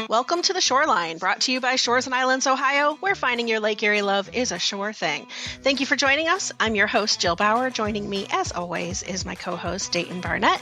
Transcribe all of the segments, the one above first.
Welcome to The Shoreline, brought to you by Shores and Islands, Ohio, where finding your Lake Erie love is a sure thing. Thank you for joining us. I'm your host, Jill Bauer. Joining me, as always, is my co-host, Dayton Barnett.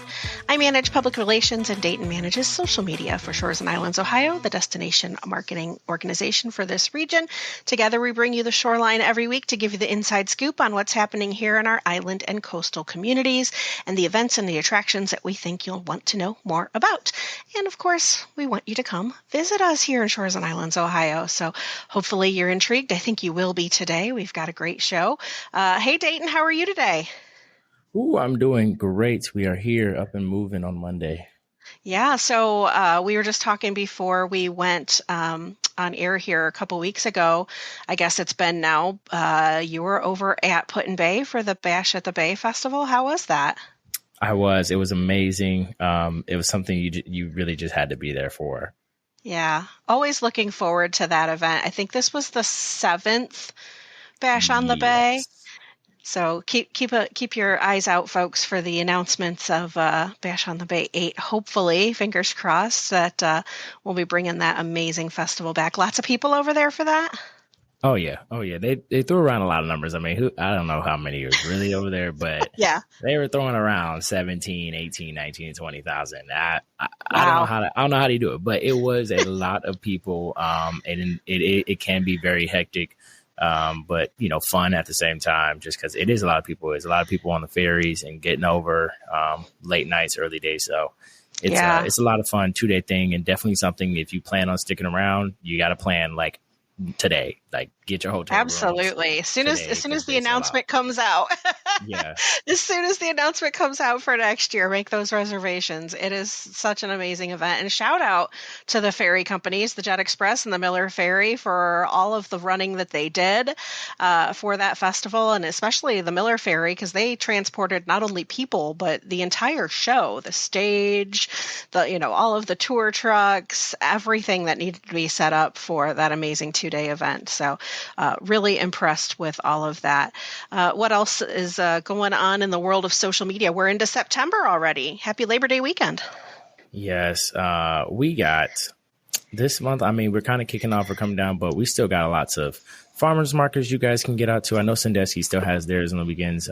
I manage public relations, and Dayton manages social media for Shores and Islands, Ohio, the destination marketing organization for this region. Together, we bring you The Shoreline every week to give you the inside scoop on what's happening here in our island and coastal communities and the events and the attractions that we think you'll want to know more about. And of course, we want you to come visit us here in Shores and Islands, Ohio. So hopefully you're intrigued. I think you will be today. We've got a great show. Hey, Dayton, how are you today? Ooh, I'm doing great. We are here up and moving on Monday. Yeah, so we were just talking before we went on air here a couple weeks ago. I guess it's been now. You were over at Put-in-Bay for the Bash at the Bay Festival. How was that? I was. It was amazing. It was something you really just had to be there for. Yeah, always looking forward to that event. I think this was the 7th Bash on the Bay. So keep your eyes out, folks, for the announcements of Bash on the Bay 8. Hopefully, fingers crossed, that we'll be bringing that amazing festival back. Lots of people over there for that? Oh yeah. They threw around a lot of numbers. I mean, I don't know how many was really over there, but yeah, they were throwing around 17, 18, 19, 20,000. I wow. I don't know how they do it, but it was a lot of people. And it can be very hectic. But fun at the same time, just because it is a lot of people. There's a lot of people on the ferries and getting over late nights, early days. So it's a lot of fun 2-day thing, and definitely something if you plan on sticking around, you got to plan like today, like get your hotel absolutely as soon as the announcement comes out. Yeah, as soon as the announcement comes out for next year, make those reservations. It is such an amazing event, and shout out to the ferry companies, the Jet Express and the Miller Ferry, for all of the running that they did for that festival, and especially the Miller Ferry, because they transported not only people but the entire show, the stage, all of the tour trucks, everything that needed to be set up for that amazing 2-day event. So really impressed with all of that. What else is going on in the world of social media? We're into September already. Happy Labor Day weekend. Yes, we got this month. I mean, we're kind of kicking off or coming down, but we still got lots of farmers markets you guys can get out to. I know Sandusky still has theirs on the weekends.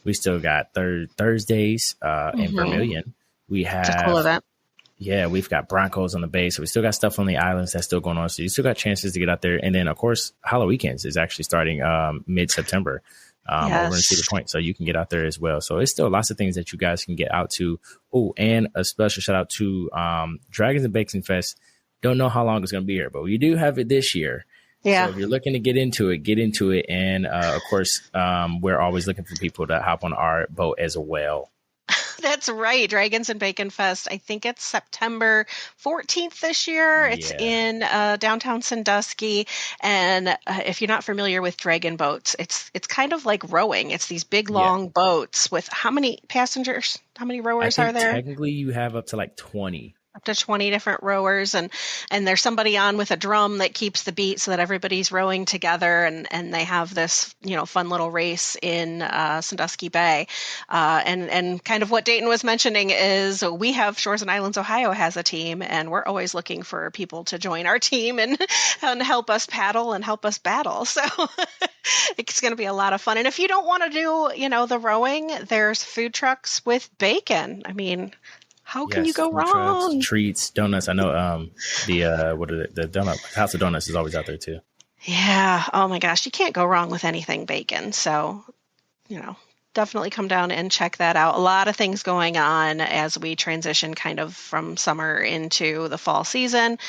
We still got Thursdays in Vermilion. We have it's a cool event. Yeah, we've got Broncos on the Bay, so we still got stuff on the islands that's still going on. So you still got chances to get out there. And then, of course, Halloween Weekends is actually starting mid-September over in Cedar Point, so you can get out there as well. So it's still lots of things that you guys can get out to. Oh, and a special shout out to Dragons and Bacon Fest. Don't know how long it's going to be here, but we do have it this year. Yeah. So if you're looking to get into it. And, of course, we're always looking for people to hop on our boat as well. That's right. Dragons and Bacon Fest. I think it's September 14th this year. It's in downtown Sandusky. And if you're not familiar with dragon boats, it's kind of like rowing. It's these big, long boats with how many passengers? How many rowers are there? Technically, you have up to like 20. Up to 20 different rowers, and there's somebody on with a drum that keeps the beat so that everybody's rowing together, and they have this fun little race in Sandusky Bay, and kind of what Dayton was mentioning is we have Shores and Islands Ohio has a team, and we're always looking for people to join our team and help us paddle and help us battle. So it's going to be a lot of fun. And if you don't want to do the rowing, there's food trucks with bacon. I mean, how can you go wrong? Trucks, treats, donuts. I know the donut House of Donuts is always out there too. Yeah. Oh my gosh, you can't go wrong with anything bacon. So, definitely come down and check that out. A lot of things going on as we transition kind of from summer into the fall season.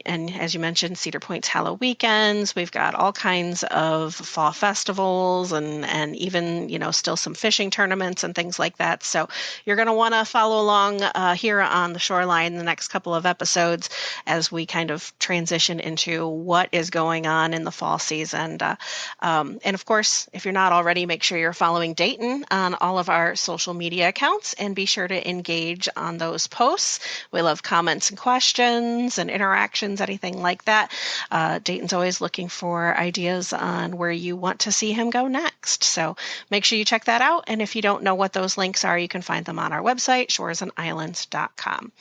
And as you mentioned, Cedar Point's Halloween Weekends. We've got all kinds of fall festivals and even, still some fishing tournaments and things like that. So you're going to want to follow along here on the Shoreline the next couple of episodes as we kind of transition into what is going on in the fall season. And of course, if you're not already, make sure you're following Dayton Dayton on all of our social media accounts, and be sure to engage on those posts. We love comments and questions and interactions, anything like that. Dayton's always looking for ideas on where you want to see him go next. So make sure you check that out. And if you don't know what those links are, you can find them on our website, shoresandislands.com.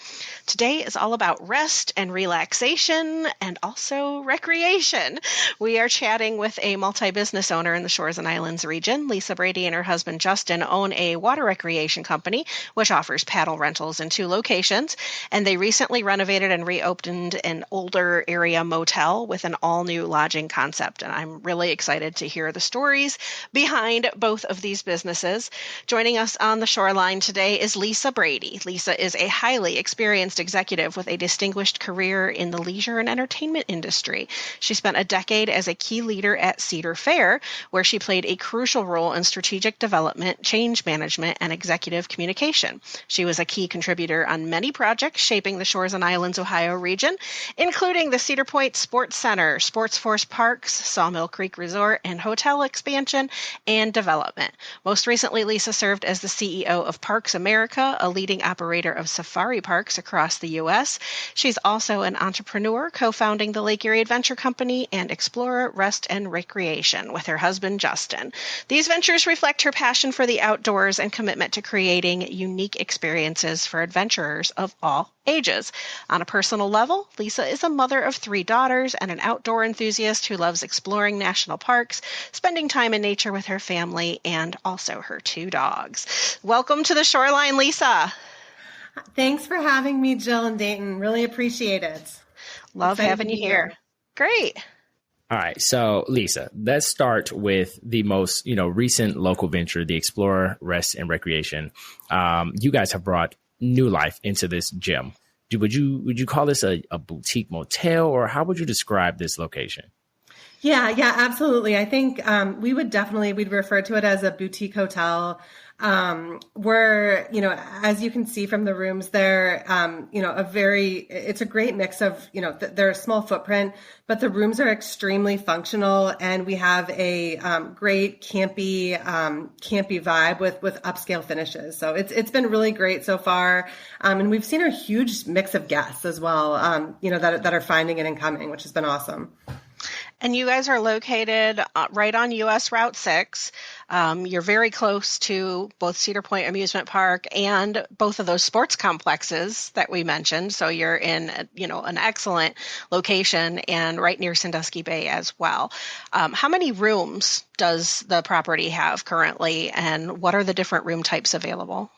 Today is all about rest and relaxation and also recreation. We are chatting with a multi-business owner in the Shores and Islands region. Lisa Brady and her husband Justin own a water recreation company, which offers paddle rentals in 2 locations. And they recently renovated and reopened an older area motel with an all-new lodging concept. And I'm really excited to hear the stories behind both of these businesses. Joining us on the shoreline today is Lisa Brady. Lisa is a highly experienced executive with a distinguished career in the leisure and entertainment industry. She spent a decade as a key leader at Cedar Fair, where she played a crucial role in strategic development, change management, and executive communication. She was a key contributor on many projects shaping the Shores and Islands, Ohio region, including the Cedar Point Sports Center, Sports Force Parks, Sawmill Creek Resort, and hotel expansion and development. Most recently, Lisa served as the CEO of Parks America, a leading operator of safari parks across the U.S. She's also an entrepreneur, co-founding the Lake Erie Adventure Company and Explorer Rest and Recreation with her husband, Justin. These ventures reflect her passion for the outdoors and commitment to creating unique experiences for adventurers of all ages. On a personal level, Lisa is a mother of 3 daughters and an outdoor enthusiast who loves exploring national parks, spending time in nature with her family, and also her 2 dogs. Welcome to the shoreline, Lisa. Thanks for having me, Jill and Dayton. Really appreciate it. Love having you here. Great. All right. So, Lisa, let's start with the most, recent local venture, the Explorer Rest and Recreation. You guys have brought new life into this gym. Would you call this a boutique motel, or how would you describe this location? Yeah, absolutely. I think we'd refer to it as a boutique hotel. Where, as you can see from the rooms there, it's a great mix of, they're a small footprint, but the rooms are extremely functional, and we have a great campy vibe with upscale finishes. So it's been really great so far. And we've seen a huge mix of guests as well, that are finding it and coming, which has been awesome. And you guys are located right on US Route 6. You're very close to both Cedar Point Amusement Park and both of those sports complexes that we mentioned. So you're in, an excellent location and right near Sandusky Bay as well. How many rooms does the property have currently, and what are the different room types available?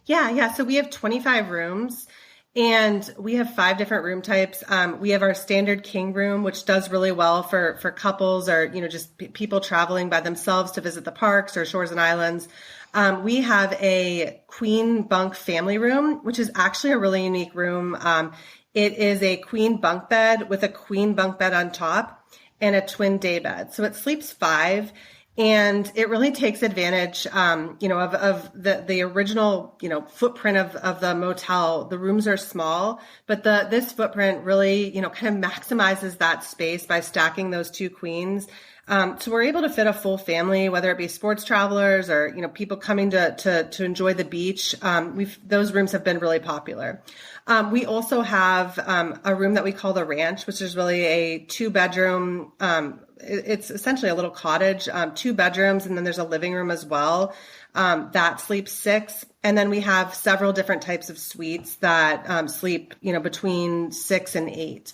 Yeah. So we have 25 rooms. And we have 5 different room types. We have our standard king room, which does really well for couples or, just people traveling by themselves to visit the parks or shores and islands. We have a queen bunk family room, which is actually a really unique room. It is a queen bunk bed with a queen bunk bed on top and a twin day bed. So it sleeps 5. And it really takes advantage, of the original, footprint of the motel. The rooms are small, but this footprint really, kind of maximizes that space by stacking those 2 queens. So we're able to fit a full family, whether it be sports travelers or, people coming to enjoy the beach. Those rooms have been really popular. We also have, a room that we call the ranch, which is really a 2-bedroom, it's essentially a little cottage, 2 bedrooms, and then there's a living room as well. That sleeps 6. And then we have several different types of suites that sleep, between 6 and 8.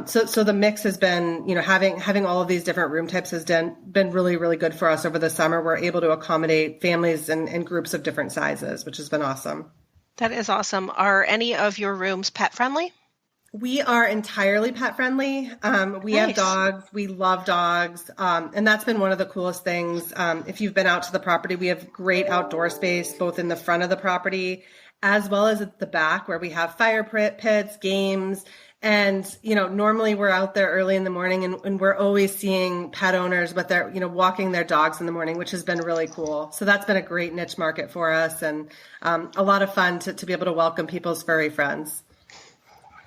So the mix has been, having all of these different room types has been really, really good for us over the summer. We're able to accommodate families and groups of different sizes, which has been awesome. That is awesome. Are any of your rooms pet friendly? We are entirely pet friendly. We have dogs. We love dogs. And that's been one of the coolest things. If you've been out to the property, we have great outdoor space, both in the front of the property, as well as at the back, where we have fire pits, games. And, normally we're out there early in the morning and we're always seeing pet owners, but they're, walking their dogs in the morning, which has been really cool. So that's been a great niche market for us, and a lot of fun to be able to welcome people's furry friends.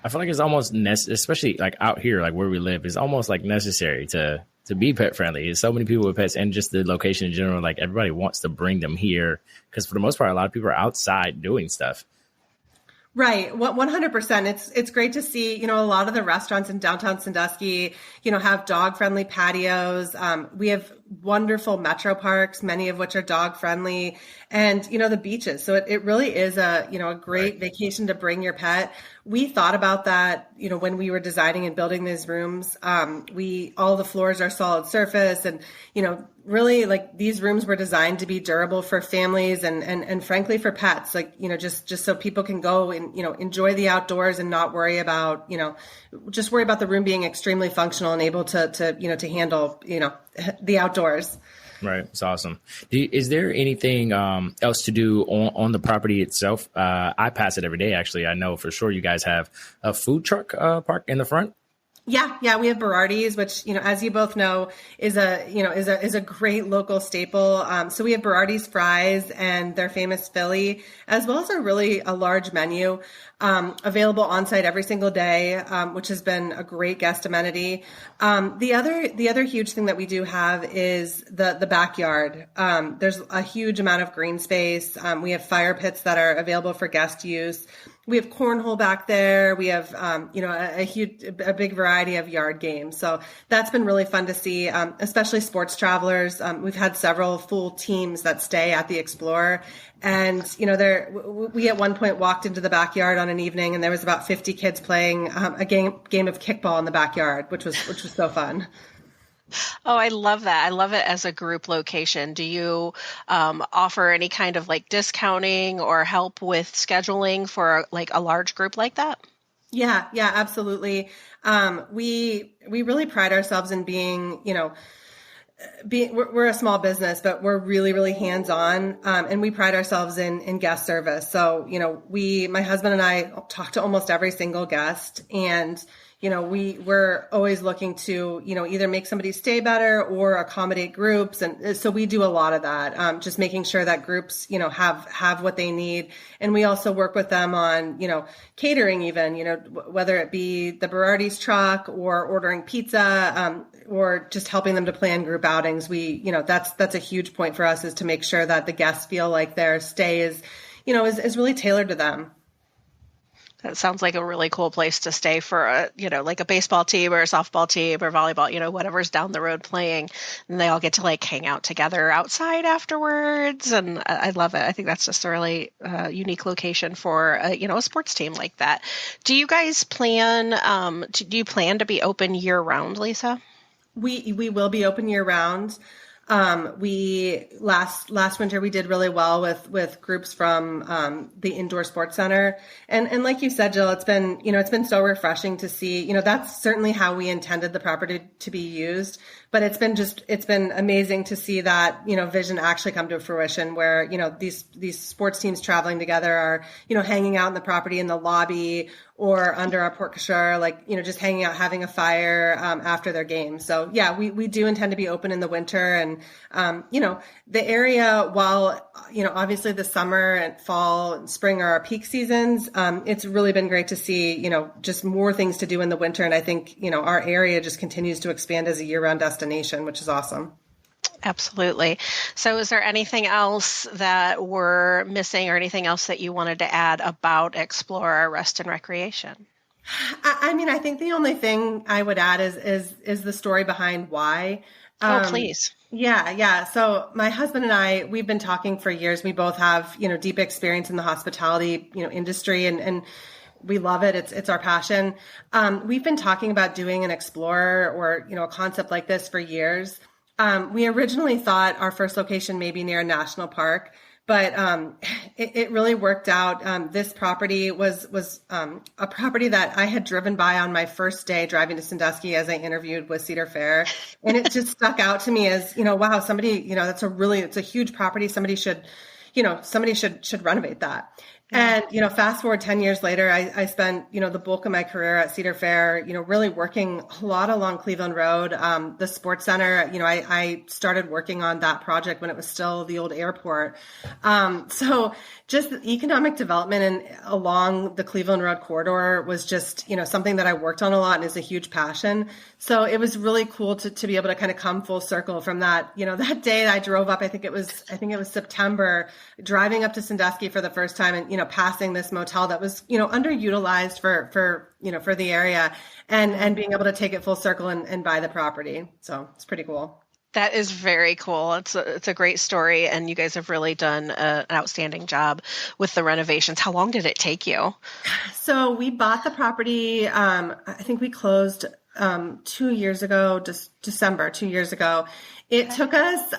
I feel like it's almost especially like out here, like where we live, it's almost like necessary to to be pet friendly. There's so many people with pets, and just the location in general. Like everybody wants to bring them here because for the most part, a lot of people are outside doing stuff. Right. 100%. It's great to see, a lot of the restaurants in downtown Sandusky, have dog friendly patios. We have wonderful metro parks, many of which are dog friendly, and, the beaches. So it really is a great vacation to bring your pet. We thought about that, when we were designing and building these rooms. All the floors are solid surface, and, really, like, these rooms were designed to be durable for families and frankly for pets, like, just so people can go and, enjoy the outdoors and not worry about, just worry about the room being extremely functional and able to handle, the outdoors. Right. It's awesome. Is there anything else to do on the property itself? I pass it every day. Actually, I know for sure you guys have a food truck park in the front. Yeah, we have Berardi's, which, as you both know, is a great local staple. So we have Berardi's fries and their famous Philly, as well as a large menu, available on site every single day, which has been a great guest amenity. The other huge thing that we do have is the backyard. There's a huge amount of green space. We have fire pits that are available for guest use. We have cornhole back there. We have, a big variety of yard games. So that's been really fun to see, especially sports travelers. We've had several full teams that stay at the Explorer, and, we at one point walked into the backyard on an evening and there was about 50 kids playing, a game of kickball in the backyard, which was so fun. Oh, I love that. I love it as a group location. Do you offer any kind of like discounting or help with scheduling for like a large group like that? Yeah, absolutely. We really pride ourselves in being, we're a small business, but we're really, really hands-on. And we pride ourselves in guest service. So, my husband and I talk to almost every single guest, and we're always looking to, either make somebody stay better or accommodate groups. And so we do a lot of that, just making sure that groups, have what they need. And we also work with them on, catering even, whether it be the Berardi's truck or ordering pizza, or just helping them to plan group outings. That's a huge point for us, is to make sure that the guests feel like their stay is really tailored to them. That sounds like a really cool place to stay for like a baseball team or a softball team or volleyball, whatever's down the road playing, and they all get to like hang out together outside afterwards. And I love it. I think that's just a really unique location for, a sports team like that. Do you guys plan to be open year round, Lisa? We will be open year round. We last winter we did really well with groups from the indoor sports center, and like you said, Jill, it's been so refreshing to see. That's certainly how we intended the property to be used, but it's been amazing to see that vision actually come to fruition, where these sports teams traveling together are hanging out in the property in the lobby or under our porte cochere, like, just hanging out, having a fire, after their game. So yeah, we do intend to be open in the winter, and, the area, while, obviously the summer and fall and spring are our peak seasons, it's really been great to see, just more things to do in the winter. And I think, our area just continues to expand as a year-round destination, which is awesome. Absolutely. So is there anything else that we're missing, or anything else that you wanted to add about Explorer Rest and Recreation? I think the only thing I would add is the story behind why. Please. Yeah. So my husband and I, we've been talking for years. We both have, deep experience in the hospitality, industry, and we love it. It's our passion. We've been talking about doing an Explorer or, a concept like this for years. We originally thought our first location may be near a national park, but it really worked out. This property was a property that I had driven by on my first day driving to Sandusky as I interviewed with Cedar Fair, and it just stuck out to me as wow, somebody, it's a huge property. Somebody should somebody should renovate that. And, fast forward 10 years later, I spent, the bulk of my career at Cedar Fair, really working a lot along Cleveland Road. The sports center, I started working on that project when it was still the old airport. So just the economic development and along the Cleveland Road corridor was just, something that I worked on a lot and is a huge passion. So it was really cool to be able to kind of come full circle from that, that day I drove up, I think it was September, driving up to Sandusky for the first time and, passing this motel that was, underutilized for the area and being able to take it full circle and buy the property. So it's pretty cool. That is very cool. It's a great story, and you guys have really done an outstanding job with the renovations. How long did it take you? So we bought the property. I think we closed 2 years ago, just December 2 years ago. It took us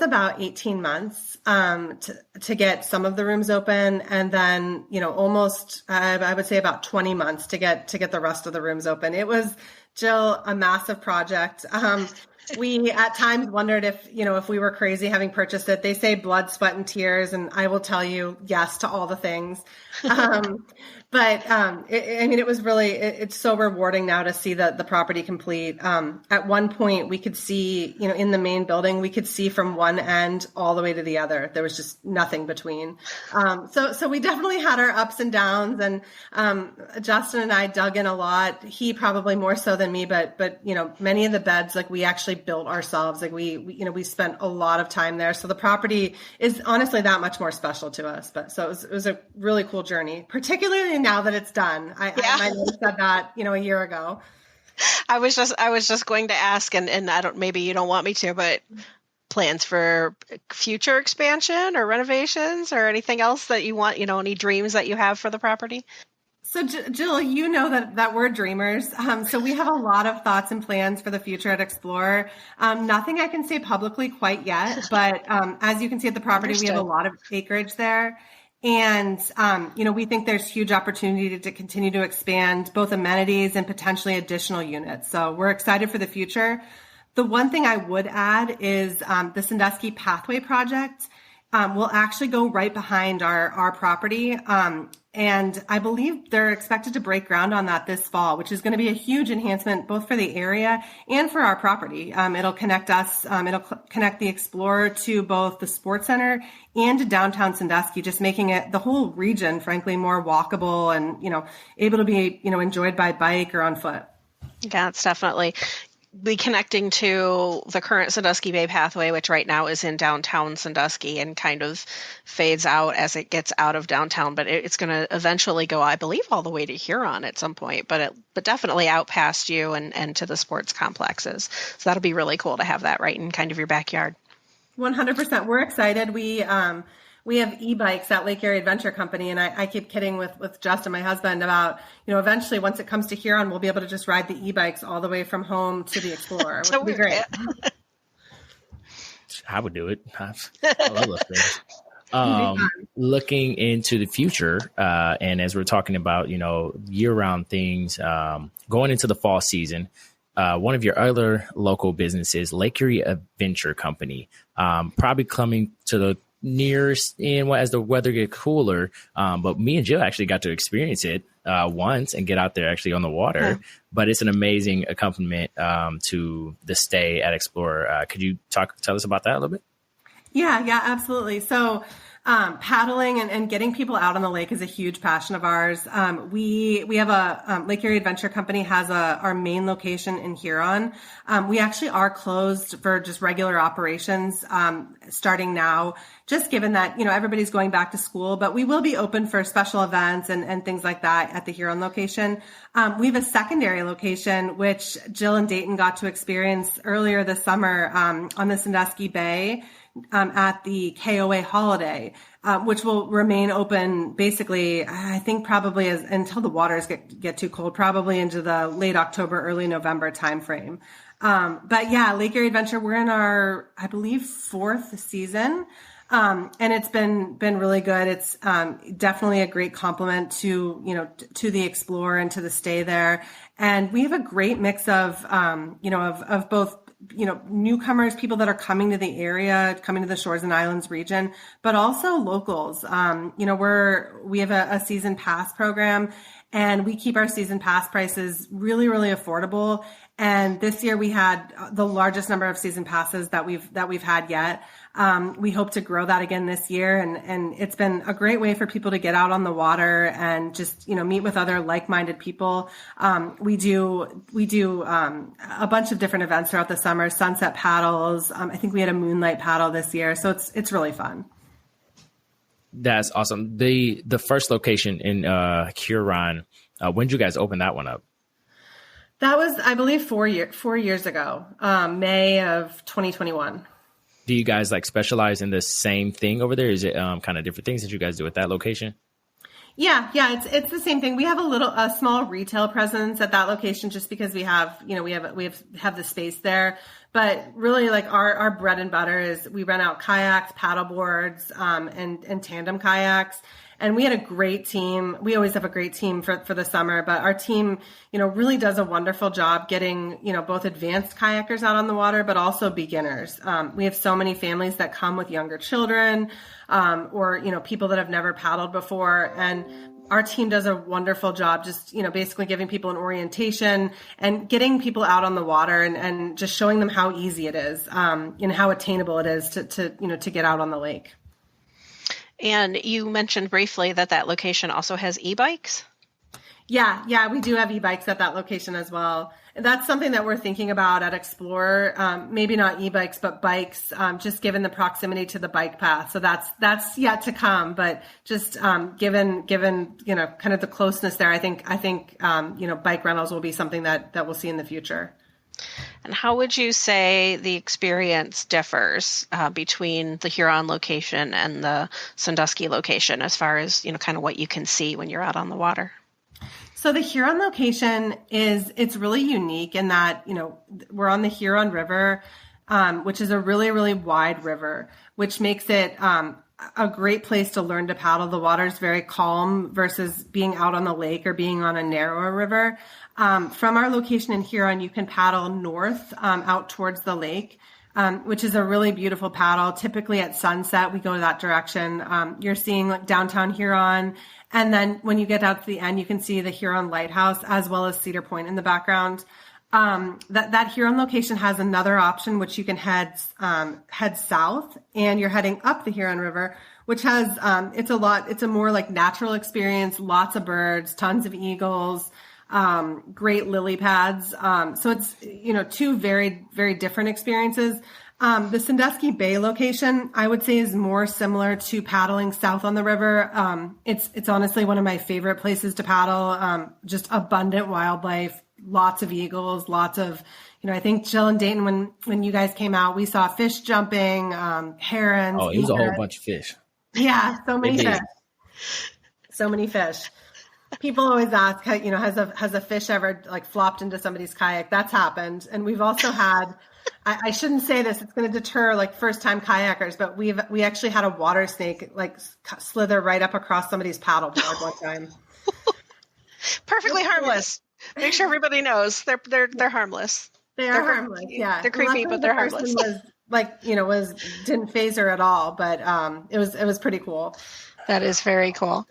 about 18 months to get some of the rooms open, and then almost I would say about 20 months to get the rest of the rooms open. It was, Jill, a massive project. We at times wondered if we were crazy having purchased it. They say blood, sweat, and tears, and I will tell you yes to all the things. But it was really, it's so rewarding now to see the property complete. At one point we could see, in the main building, we could see from one end all the way to the other. There was just nothing between. So we definitely had our ups and downs, and Justin and I dug in a lot. He probably more so than me, but many of the beds, like, we actually built ourselves. Like we spent a lot of time there. So the property is honestly that much more special to us. But so it was a really cool journey, particularly now that it's done. I might have said that, a year ago. I was just going to ask, and I don't, maybe you don't want me to, but plans for future expansion or renovations or anything else that you want, any dreams that you have for the property? So Jill, that we're dreamers. So we have a lot of thoughts and plans for the future at Explorer. Nothing I can say publicly quite yet, but as you can see at the property, we have a lot of acreage there. And, we think there's huge opportunity to continue to expand both amenities and potentially additional units. So we're excited for the future. The one thing I would add is the Sandusky Pathway project will actually go right behind our property. And I believe they're expected to break ground on that this fall, which is going to be a huge enhancement both for the area and for our property. It'll connect us, it'll connect the Explorer to both the sports center and to downtown Sandusky, just making it the whole region, frankly, more walkable and, able to be, enjoyed by bike or on foot. Yeah, it's definitely be connecting to the current Sandusky Bay Pathway, which right now is in downtown Sandusky and kind of fades out as it gets out of downtown. But it's going to eventually go, I believe, all the way to Huron at some point, but definitely out past you and to the sports complexes. So that'll be really cool to have that right in kind of your backyard. 100%. We're excited. We have e-bikes at Lake Erie Adventure Co, and I keep kidding with Justin, my husband, about, eventually once it comes to Huron, we'll be able to just ride the e-bikes all the way from home to the Explorer, which would be great. I would do it. I love those things. Looking into the future, and as we're talking about, year-round things, going into the fall season, one of your other local businesses, Lake Erie Adventure Company, probably coming to the nearest in as the weather gets cooler. But me and Jill actually got to experience it once and get out there actually on the water. Yeah. But it's an amazing accompaniment to the stay at Explorer. Could you tell us about that a little bit? Yeah, absolutely. So paddling and getting people out on the lake is a huge passion of ours. We have a Lake Erie Adventure Company has our main location in Huron. We actually are closed for just regular operations starting now, just given that everybody's going back to school. But we will be open for special events and things like that at the Huron location. We have a secondary location which Jill and Dayton got to experience earlier this summer on the Sandusky Bay. At the KOA holiday, which will remain open basically, I think probably until the waters get too cold, probably into the late October, early November timeframe. But yeah, Lake Erie Adventure, we're in our, I believe, 4th season. And it's been really good. It's definitely a great compliment to the Explorer and to the stay there. And we have a great mix of both newcomers, people that are coming to the area, coming to the Shores and Islands region, but also locals. We have a season pass program, and we keep our season pass prices really, really affordable. And this year we had the largest number of season passes that we've had yet. We hope to grow that again this year. And it's been a great way for people to get out on the water and just, meet with other like-minded people. We do a bunch of different events throughout the summer, sunset paddles. I think we had a moonlight paddle this year. So it's really fun. That's awesome. The first location in Huron, when did you guys open that one up? That was, I believe, 4 years ago, May of 2021. Do you guys specialize in the same thing over there? Is it kind of different things that you guys do at that location? Yeah, it's the same thing. We have a small retail presence at that location just because we have the space there. But really, our bread and butter is we rent out kayaks, paddle boards, and tandem kayaks. And we had a great team. We always have a great team for the summer, but our team, really does a wonderful job getting, both advanced kayakers out on the water, but also beginners. We have so many families that come with younger children, or, people that have never paddled before. And our team does a wonderful job just, basically giving people an orientation and getting people out on the water and just showing them how easy it is, and how attainable it is to get out on the lake. And you mentioned briefly that location also has e-bikes? Yeah, we do have e-bikes at that location as well. And that's something that we're thinking about at Explorer. Maybe not e-bikes, but bikes, just given the proximity to the bike path. So that's yet to come, but just given kind of the closeness there, I think bike rentals will be something that we'll see in the future. And how would you say the experience differs between the Huron location and the Sandusky location as far as, kind of what you can see when you're out on the water? So the Huron location it's really unique in that, we're on the Huron River, which is a really, really wide river, which makes it a great place to learn to paddle. The water is very calm versus being out on the lake or being on a narrower river. From our location in Huron, you can paddle north out towards the lake, which is a really beautiful paddle. Typically at sunset, we go that direction. You're seeing downtown Huron. And then when you get out to the end, you can see the Huron Lighthouse as well as Cedar Point in the background. That Huron location has another option, which you can head south, and you're heading up the Huron River, which has, it's a more natural experience, lots of birds, tons of eagles, great lily pads. So it's, two very, very different experiences. The Sandusky Bay location, I would say, is more similar to paddling south on the river. It's honestly one of my favorite places to paddle. Just abundant wildlife, lots of eagles, lots of, I think Jill and Dayton, when you guys came out, we saw fish jumping, herons. Oh, it was a whole bunch of fish. Yeah, so many fish. So many fish. People always ask, has a fish ever flopped into somebody's kayak? That's happened. And we've also had, I shouldn't say this, it's going to deter first time kayakers, but we actually had a water snake slither right up across somebody's paddleboard one time. Perfectly harmless. Make sure everybody knows they're harmless. They're harmless. Yeah. They're creepy, but they're harmless. Didn't faze her at all, but it was pretty cool. That is very cool.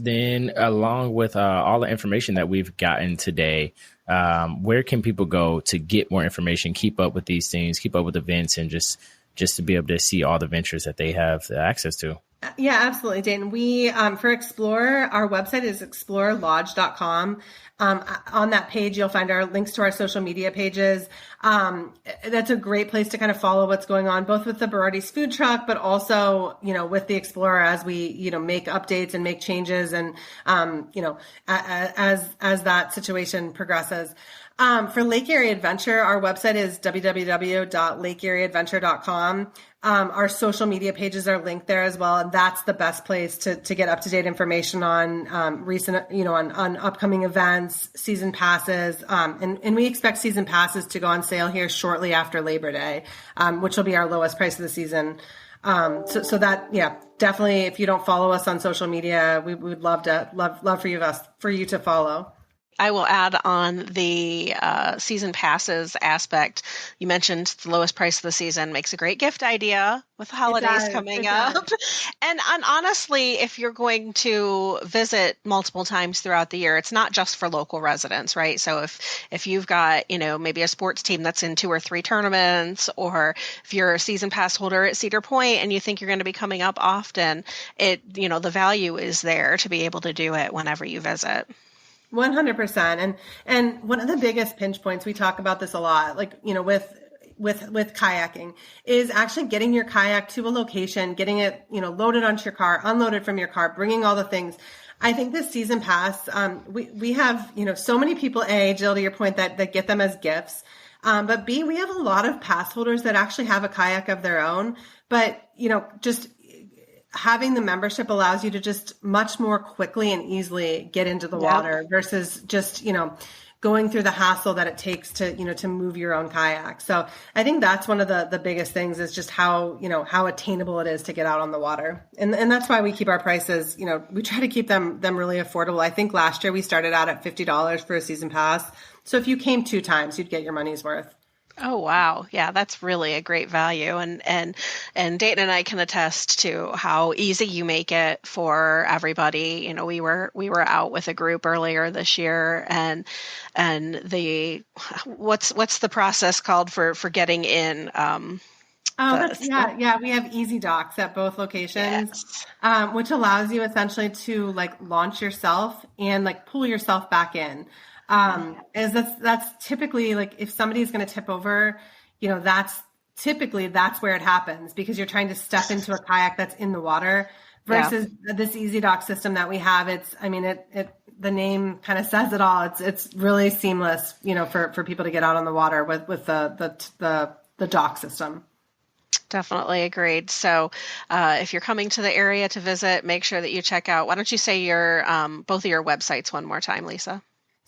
Then along with all the information that we've gotten today, where can people go to get more information, keep up with these things, keep up with events, and just to be able to see all the ventures that they have access to? Yeah, absolutely, Dayton. We, for Explorer, our website is explorerlodge.com. On that page, you'll find our links to our social media pages. That's a great place to kind of follow what's going on, both with the Berardi's food truck, but also, with the Explorer as we, make updates and make changes and, as that situation progresses. For Lake Erie Adventure, our website is www.lakeerieadventure.com. Our social media pages are linked there as well. And that's the best place to get up-to-date information on, recent, on upcoming events, season passes. And we expect season passes to go on sale here shortly after Labor Day, which will be our lowest price of the season. So that, yeah, definitely, if you don't follow us on social media, we would love for you to follow. I will add on the season passes aspect. You mentioned the lowest price of the season makes a great gift idea with the holidays coming up. And honestly, if you're going to visit multiple times throughout the year, it's not just for local residents, right? So if you've got, maybe a sports team that's in 2 or 3 tournaments, or if you're a season pass holder at Cedar Point and you think you're going to be coming up often, the value is there to be able to do it whenever you visit. 100%. And one of the biggest pinch points, we talk about this a lot, with kayaking, is actually getting your kayak to a location, getting it, loaded onto your car, unloaded from your car, bringing all the things. I think this season pass, we have, so many people, A, Jill, to your point, that get them as gifts. But B, we have a lot of pass holders that actually have a kayak of their own, but, just having the membership allows you to just much more quickly and easily get into the water versus just, going through the hassle that it takes to, to move your own kayak. So I think that's one of the biggest things, is just how attainable it is to get out on the water. And that's why we keep our prices, we try to keep them really affordable. I think last year we started out at $50 for a season pass. So if you came 2 times, you'd get your money's worth. Oh, wow. Yeah, that's really a great value. And Dayton and I can attest to how easy you make it for everybody. We were out with a group earlier this year, and what's the process called for getting in? We have easy docks at both locations, which allows you essentially to launch yourself and pull yourself back in. That's typically if somebody's going to tip over, that's where it happens, because you're trying to step into a kayak that's in the water versus this easy dock system that we have. The name kind of says it all. It's really seamless, for people to get out on the water with the dock system. Definitely agreed. So if you're coming to the area to visit, make sure that you check out, why don't you say your both of your websites one more time, Lisa?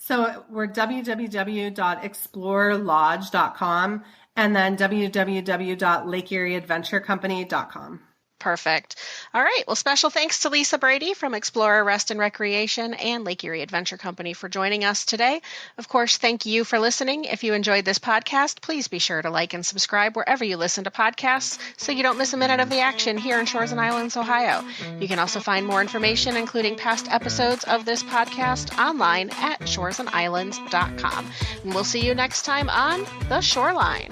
So we're www.explorerlodge.com and then www.lakeerieadventurecompany.com. Perfect. All right. Well, special thanks to Lisa Brady from Explorer Rest and Recreation and Lake Erie Adventure Company for joining us today. Of course, thank you for listening. If you enjoyed this podcast, please be sure to like and subscribe wherever you listen to podcasts so you don't miss a minute of the action here in Shores and Islands, Ohio. You can also find more information, including past episodes of this podcast, online at shoresandislands.com. And we'll see you next time on The Shoreline.